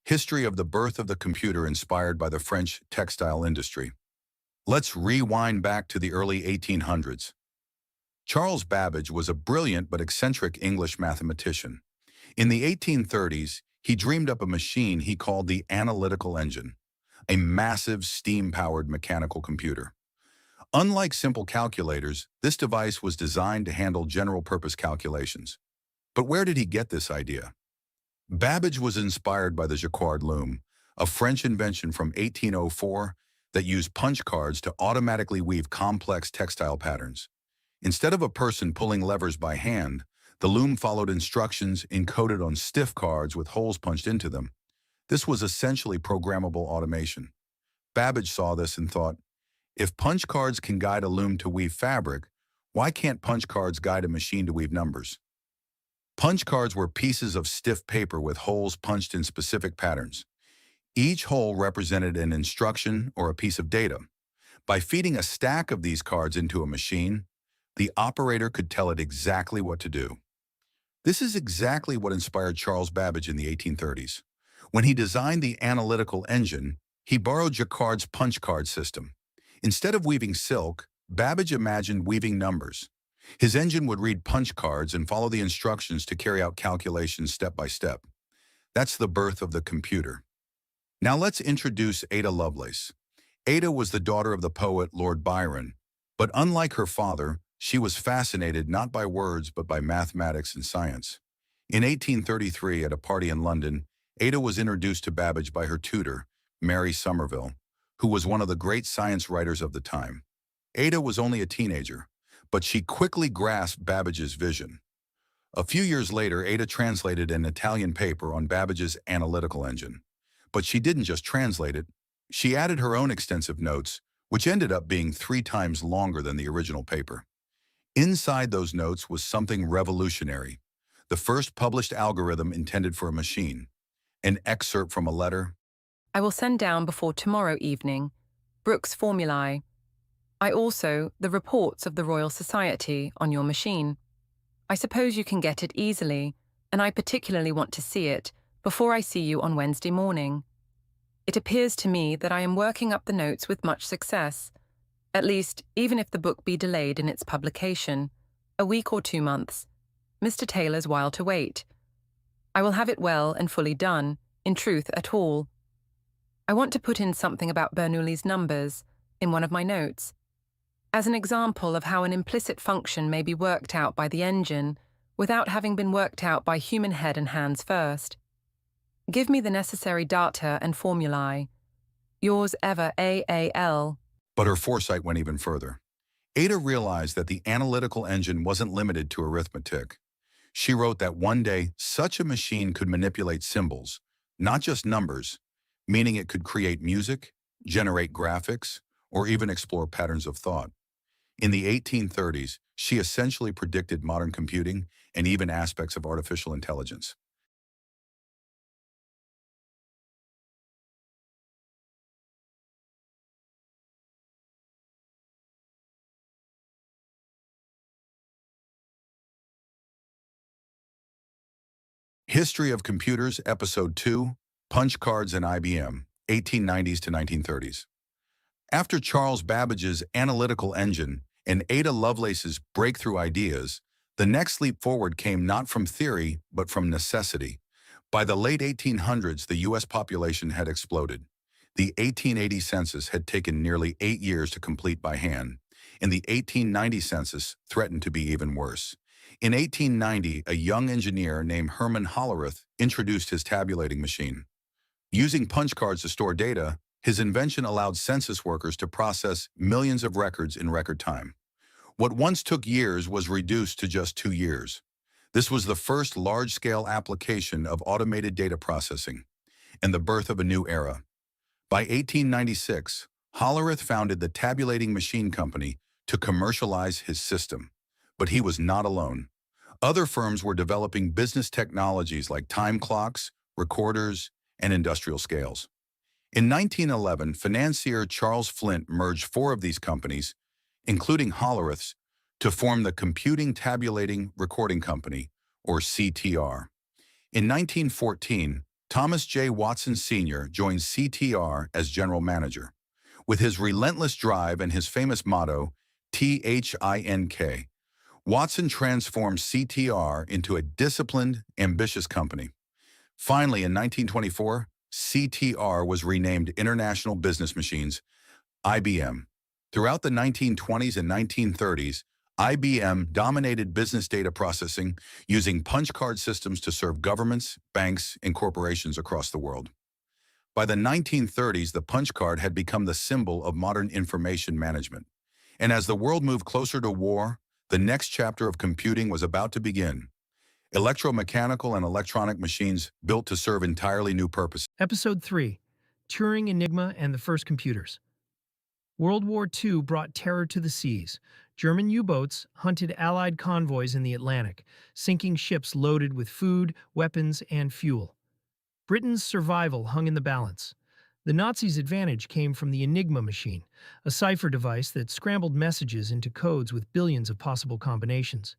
History of the birth of the computer inspired by the French textile industry. Let's rewind back to the early 1800s. Charles Babbage was a brilliant but eccentric English mathematician. In the 1830s, he dreamed up a machine he called the Analytical Engine, a massive steam-powered mechanical computer. Unlike simple calculators, this device was designed to handle general-purpose calculations. But where did he get this idea? Babbage was inspired by the Jacquard loom, a French invention from 1804 that used punch cards to automatically weave complex textile patterns. Instead of a person pulling levers by hand, the loom followed instructions encoded on stiff cards with holes punched into them. This was essentially programmable automation. Babbage saw this and thought, if punch cards can guide a loom to weave fabric, why can't punch cards guide a machine to weave numbers? Punch cards were pieces of stiff paper with holes punched in specific patterns. Each hole represented an instruction or a piece of data. By feeding a stack of these cards into a machine, the operator could tell it exactly what to do. This is exactly what inspired Charles Babbage in the 1830s. When he designed the Analytical Engine, he borrowed Jacquard's punch card system. Instead of weaving silk, Babbage imagined weaving numbers. His engine would read punch cards and follow the instructions to carry out calculations step by step. That's the birth of the computer. Now let's introduce Ada Lovelace. Ada was the daughter of the poet Lord Byron, but unlike her father, she was fascinated not by words but by mathematics and science. In 1833, at a party in London, Ada was introduced to Babbage by her tutor, Mary Somerville, who was one of the great science writers of the time. Ada was only a teenager, but she quickly grasped Babbage's vision. A few years later, Ada translated an Italian paper on Babbage's Analytical Engine. But she didn't just translate it. She added her own extensive notes, which ended up being 3 times longer than the original paper. Inside those notes was something revolutionary, the first published algorithm intended for a machine. An excerpt from a letter. I will send down before tomorrow evening Brooks' formulae. The reports of the Royal Society on your machine. I suppose you can get it easily, and I particularly want to see it before I see you on Wednesday morning. It appears to me that I am working up the notes with much success, at least even if the book be delayed in its publication, a week or 2 months. Mr. Taylor's while to wait. I will have it well and fully done, in truth at all. I want to put in something about Bernoulli's numbers in one of my notes, as an example of how an implicit function may be worked out by the engine without having been worked out by human head and hands first. Give me the necessary data and formulae. Yours ever, A.A.L. But her foresight went even further. Ada realized that the Analytical Engine wasn't limited to arithmetic. She wrote that one day such a machine could manipulate symbols, not just numbers, meaning it could create music, generate graphics, or even explore patterns of thought. In the 1830s, she essentially predicted modern computing and even aspects of artificial intelligence. History of Computers, Episode 2, Punch Cards and IBM, 1890s to 1930s. After Charles Babbage's Analytical Engine and Ada Lovelace's breakthrough ideas, the next leap forward came not from theory, but from necessity. By the late 1800s, the U.S. population had exploded. The 1880 census had taken nearly 8 years to complete by hand, and the 1890 census threatened to be even worse. In 1890, a young engineer named Herman Hollerith introduced his tabulating machine. Using punch cards to store data, his invention allowed census workers to process millions of records in record time. What once took years was reduced to just 2 years. This was the first large-scale application of automated data processing and the birth of a new era. By 1896, Hollerith founded the Tabulating Machine Company to commercialize his system. But he was not alone. Other firms were developing business technologies like time clocks, recorders, and industrial scales. In 1911, financier Charles Flint merged 4 of these companies, including Hollerith's, to form the Computing Tabulating Recording Company, or CTR. In 1914, Thomas J. Watson Sr. joined CTR as general manager. With his relentless drive and his famous motto, THINK, Watson transformed CTR into a disciplined, ambitious company. Finally, in 1924, CTR was renamed International Business Machines, IBM. Throughout the 1920s and 1930s, IBM dominated business data processing using punch card systems to serve governments, banks, and corporations across the world. By the 1930s, the punch card had become the symbol of modern information management. And as the world moved closer to war, the next chapter of computing was about to begin. Electromechanical and electronic machines built to serve entirely new purposes. Episode 3: Turing Enigma and the First Computers. World War II brought terror to the seas. German U-boats hunted Allied convoys in the Atlantic, sinking ships loaded with food, weapons, and fuel. Britain's survival hung in the balance. The Nazis' advantage came from the Enigma machine, a cipher device that scrambled messages into codes with billions of possible combinations.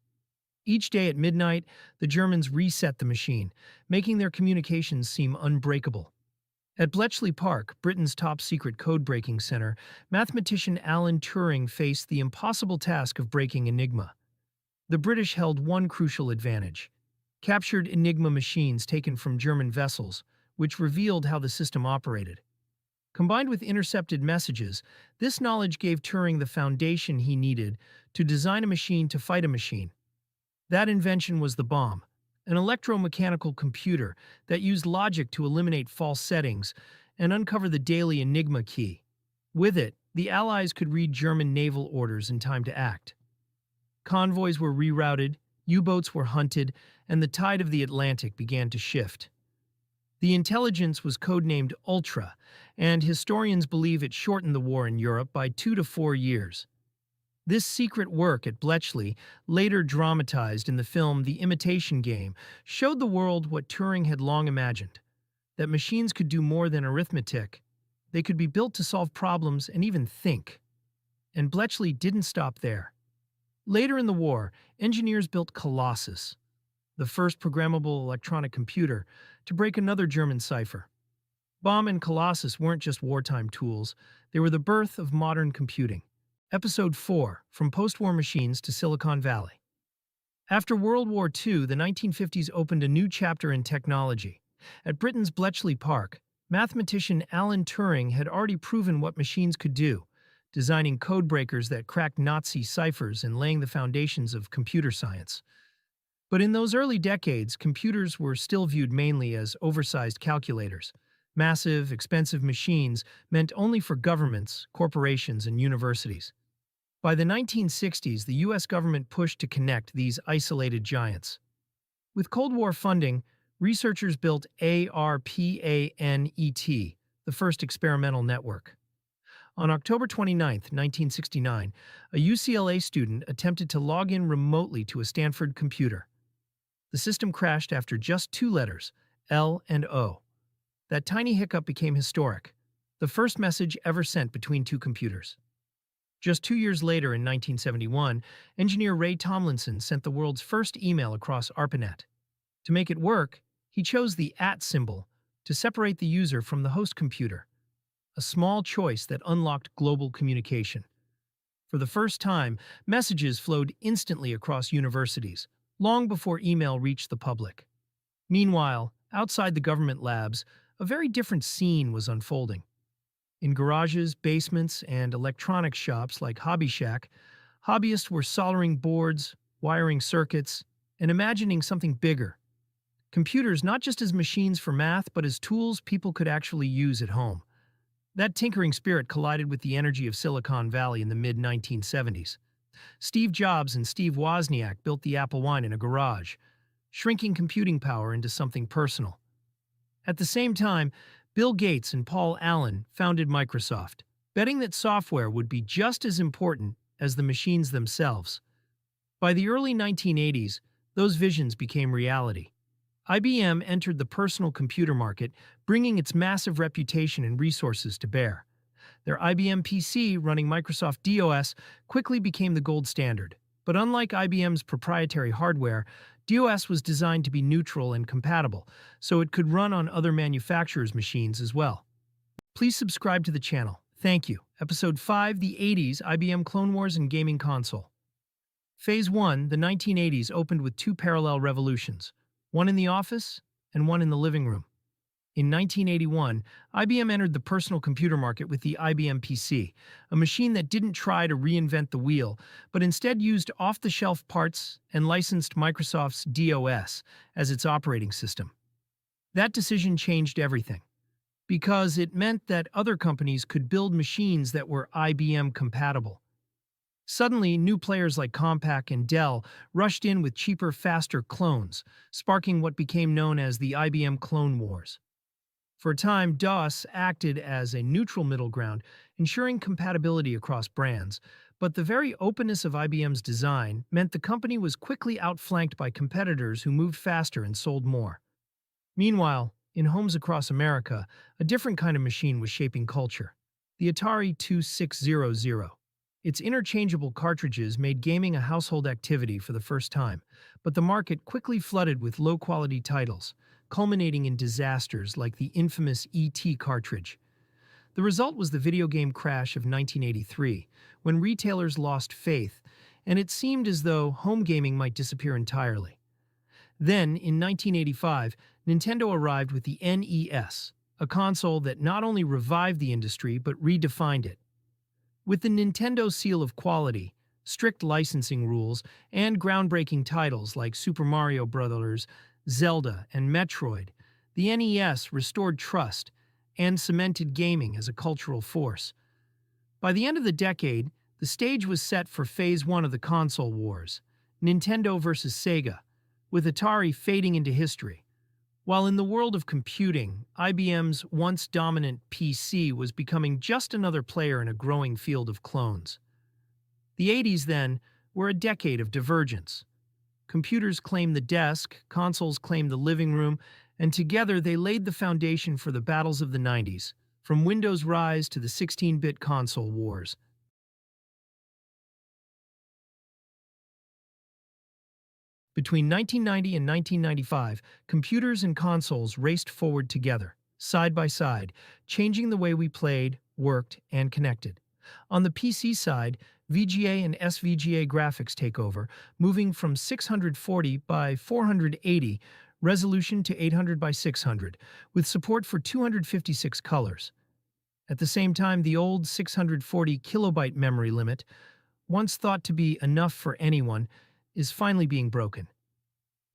Each day at midnight, the Germans reset the machine, making their communications seem unbreakable. At Bletchley Park, Britain's top-secret code-breaking center, mathematician Alan Turing faced the impossible task of breaking Enigma. The British held one crucial advantage: captured Enigma machines taken from German vessels, which revealed how the system operated. Combined with intercepted messages, this knowledge gave Turing the foundation he needed to design a machine to fight a machine. That invention was the bomb, an electromechanical computer that used logic to eliminate false settings and uncover the daily Enigma key. With it, the Allies could read German naval orders in time to act. Convoys were rerouted, U-boats were hunted, and the tide of the Atlantic began to shift. The intelligence was codenamed Ultra, and historians believe it shortened the war in Europe by 2 to 4 years. This secret work at Bletchley, later dramatized in the film The Imitation Game, showed the world what Turing had long imagined: that machines could do more than arithmetic. They could be built to solve problems and even think. And Bletchley didn't stop there. Later in the war, engineers built Colossus, the first programmable electronic computer, to break another German cipher. Bomb and Colossus weren't just wartime tools, they were the birth of modern computing. Episode 4: From Post-War Machines to Silicon Valley. After World War II, the 1950s opened a new chapter in technology. At Britain's Bletchley Park, mathematician Alan Turing had already proven what machines could do, designing code breakers that cracked Nazi ciphers and laying the foundations of computer science. But in those early decades, computers were still viewed mainly as oversized calculators. Massive, expensive machines meant only for governments, corporations, and universities. By the 1960s, the U.S. government pushed to connect these isolated giants. With Cold War funding, researchers built ARPANET, the first experimental network. On October 29, 1969, a UCLA student attempted to log in remotely to a Stanford computer. The system crashed after just 2 letters, L and O. That tiny hiccup became historic, the first message ever sent between 2 computers. Just 2 years later, in 1971, engineer Ray Tomlinson sent the world's first email across ARPANET. To make it work, he chose the @ symbol to separate the user from the host computer, a small choice that unlocked global communication. For the first time, messages flowed instantly across universities, long before email reached the public. Meanwhile, outside the government labs, a very different scene was unfolding. In garages, basements, and electronics shops like Hobby Shack, hobbyists were soldering boards, wiring circuits, and imagining something bigger. Computers not just as machines for math, but as tools people could actually use at home. That tinkering spirit collided with the energy of Silicon Valley in the mid-1970s. Steve Jobs and Steve Wozniak built the Apple I in a garage, shrinking computing power into something personal. At the same time, Bill Gates and Paul Allen founded Microsoft, betting that software would be just as important as the machines themselves. By the early 1980s, those visions became reality. IBM entered the personal computer market, bringing its massive reputation and resources to bear. Their IBM PC, running Microsoft DOS, quickly became the gold standard. But unlike IBM's proprietary hardware, DOS was designed to be neutral and compatible, so it could run on other manufacturers' machines as well. Please subscribe to the channel. Thank you. Episode 5, The 80s, IBM Clone Wars and Gaming Console. Phase 1, the 1980s, opened with two parallel revolutions, one in the office and one in the living room. In 1981, IBM entered the personal computer market with the IBM PC, a machine that didn't try to reinvent the wheel, but instead used off-the-shelf parts and licensed Microsoft's DOS as its operating system. That decision changed everything, because it meant that other companies could build machines that were IBM compatible. Suddenly, new players like Compaq and Dell rushed in with cheaper, faster clones, sparking what became known as the IBM Clone Wars. For a time, DOS acted as a neutral middle ground, ensuring compatibility across brands, but the very openness of IBM's design meant the company was quickly outflanked by competitors who moved faster and sold more. Meanwhile, in homes across America, a different kind of machine was shaping culture: the Atari 2600. Its interchangeable cartridges made gaming a household activity for the first time, but the market quickly flooded with low-quality titles, culminating in disasters like the infamous ET cartridge. The result was the video game crash of 1983, when retailers lost faith, and it seemed as though home gaming might disappear entirely. Then, in 1985, Nintendo arrived with the NES, a console that not only revived the industry but redefined it. With the Nintendo seal of quality, strict licensing rules, and groundbreaking titles like Super Mario Bros., Zelda, and Metroid, the NES restored trust and cemented gaming as a cultural force. By the end of the decade, the stage was set for Phase 1 of the console wars, Nintendo versus Sega, with Atari fading into history. While in the world of computing, IBM's once dominant PC was becoming just another player in a growing field of clones. The 80s, then, were a decade of divergence. Computers claimed the desk, consoles claimed the living room, and together they laid the foundation for the battles of the 90s, from Windows' rise to the 16-bit console wars. Between 1990 and 1995, computers and consoles raced forward together, side by side, changing the way we played, worked, and connected. On the PC side, VGA and SVGA graphics take over, moving from 640 by 480 resolution to 800 by 600, with support for 256 colors. At the same time, the old 640 kilobyte memory limit, once thought to be enough for anyone, is finally being broken.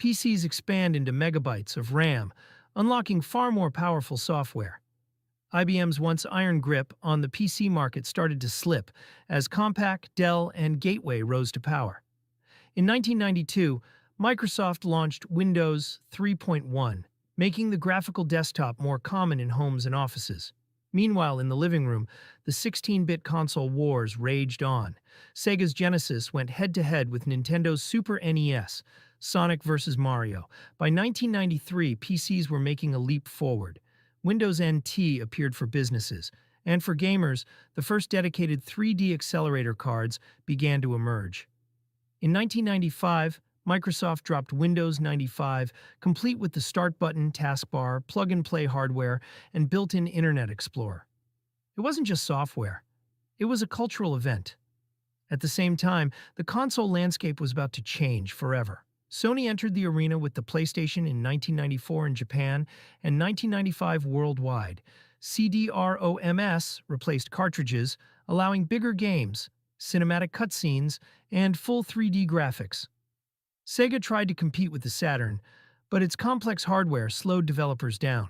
PCs expand into megabytes of RAM, unlocking far more powerful software. IBM's once iron grip on the PC market started to slip as Compaq, Dell, and Gateway rose to power. In 1992, Microsoft launched Windows 3.1, making the graphical desktop more common in homes and offices. Meanwhile, in the living room, the 16-bit console wars raged on. Sega's Genesis went head-to-head with Nintendo's Super NES, Sonic vs. Mario. By 1993, PCs were making a leap forward. Windows NT appeared for businesses, and for gamers, the first dedicated 3D accelerator cards began to emerge. In 1995, Microsoft dropped Windows 95, complete with the Start button, taskbar, plug-and-play hardware, and built-in Internet Explorer. It wasn't just software. It was a cultural event. At the same time, the console landscape was about to change forever. Sony entered the arena with the PlayStation in 1994 in Japan and 1995 worldwide. CD-ROMs replaced cartridges, allowing bigger games, cinematic cutscenes, and full 3D graphics. Sega tried to compete with the Saturn, but its complex hardware slowed developers down.